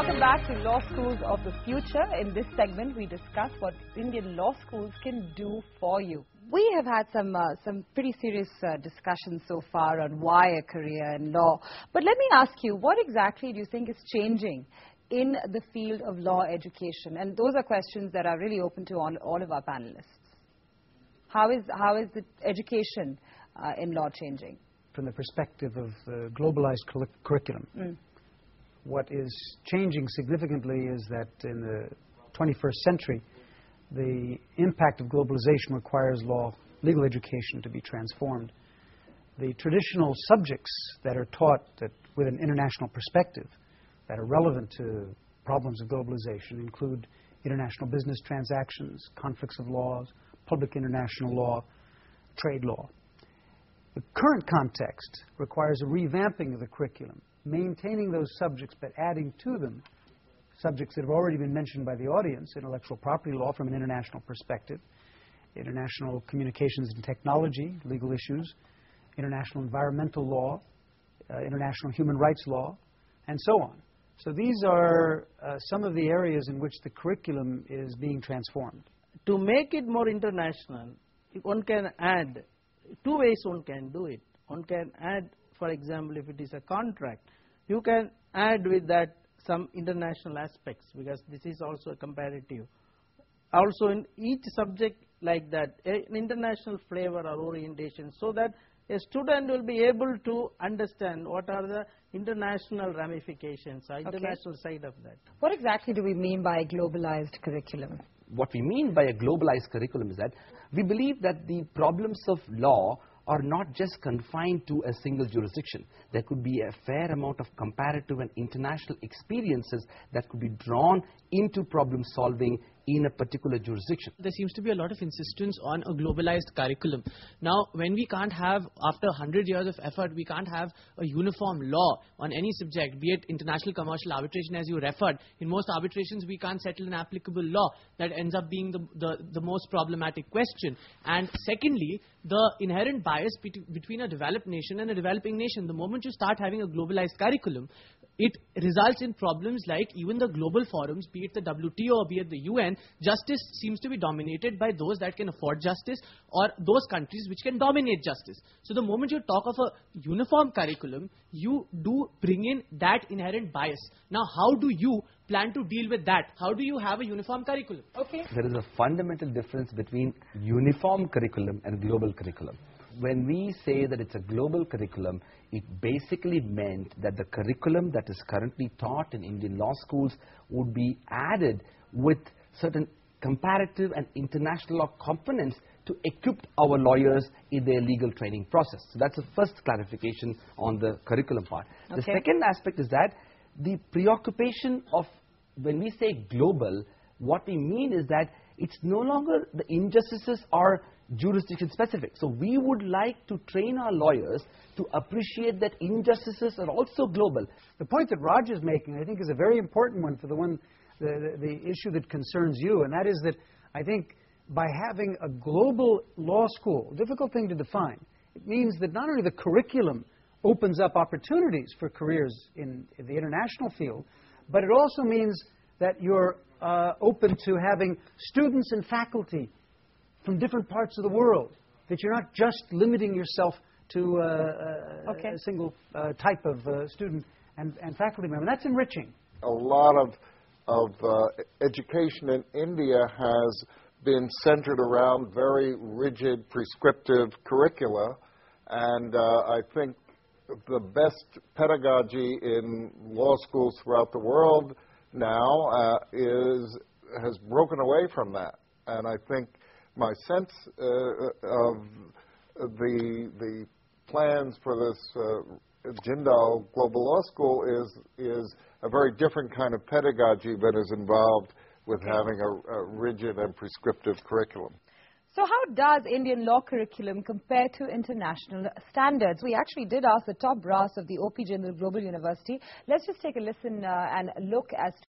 Welcome back to Law Schools of the Future. In this segment, we discuss what Indian law schools can do for you. We have had some pretty serious discussions so far on why a career in law. But let me ask you, what exactly do you think is changing in the field of law education? And those are questions that are really open to all of our panelists. How is the education in law changing? From the perspective of globalized curriculum. What is changing significantly is that in the 21st century, the impact of globalization requires legal education to be transformed. The traditional subjects that are taught with an international perspective that are relevant to problems of globalization include international business transactions, conflicts of laws, public international law, trade law. The current context requires a revamping of the curriculum, maintaining those subjects but adding to them subjects that have already been mentioned by the audience: intellectual property law from an international perspective, international communications and technology, legal issues, international environmental law, international human rights law, and so on. So these are some of the areas in which the curriculum is being transformed. To make it more international, one can add two ways one can do it. One can add, for example, if it is a contract, you can add with that some international aspects, because this is also a comparative. Also in each subject like that, an international flavor or orientation, so that a student will be able to understand what are the international ramifications or international side of that. What exactly do we mean by globalized curriculum? What we mean by a globalized curriculum is that we believe that the problems of law are not just confined to a single jurisdiction. There could be a fair amount of comparative and international experiences that could be drawn into problem solving in a particular jurisdiction. There seems to be a lot of insistence on a globalized curriculum. Now, when we can't have, after 100 years of effort, we can't have a uniform law on any subject, be it international commercial arbitration as you referred. In most arbitrations, we can't settle an applicable law. That ends up being the most problematic question. And secondly, the inherent bias between a developed nation and a developing nation. The moment you start having a globalized curriculum, it results in problems like even the global forums, be it the WTO or be it the UN, justice seems to be dominated by those that can afford justice or those countries which can dominate justice. So the moment you talk of a uniform curriculum, you do bring in that inherent bias. Now, how do you plan to deal with that? How do you have a uniform curriculum? Okay. There is a fundamental difference between uniform curriculum and global curriculum. When we say that it's a global curriculum, it basically meant that the curriculum that is currently taught in Indian law schools would be added with certain comparative and international law components to equip our lawyers in their legal training process. So that's the first clarification on the curriculum part. The second aspect is that the preoccupation of, when we say global, what we mean is that it's no longer the injustices are jurisdiction specific. So we would like to train our lawyers to appreciate that injustices are also global. The point that Raj is making, I think, is a very important one for the issue that concerns you, and that is that I think by having a global law school, difficult thing to define, it means that not only the curriculum opens up opportunities for careers in the international field, but it also means that you're open to having students and faculty from different parts of the world, that you're not just limiting yourself to a single type of student and faculty member. That's enriching. A lot of education in India has been centered around very rigid, prescriptive curricula, and I think the best pedagogy in law schools throughout the world now has broken away from that. And I think my sense of the plans for this Jindal Global Law School is a very different kind of pedagogy that is involved with having a rigid and prescriptive curriculum. So how does Indian law curriculum compare to international standards? We actually did ask the top brass of the OP Jindal Global University. Let's just take a listen and look as to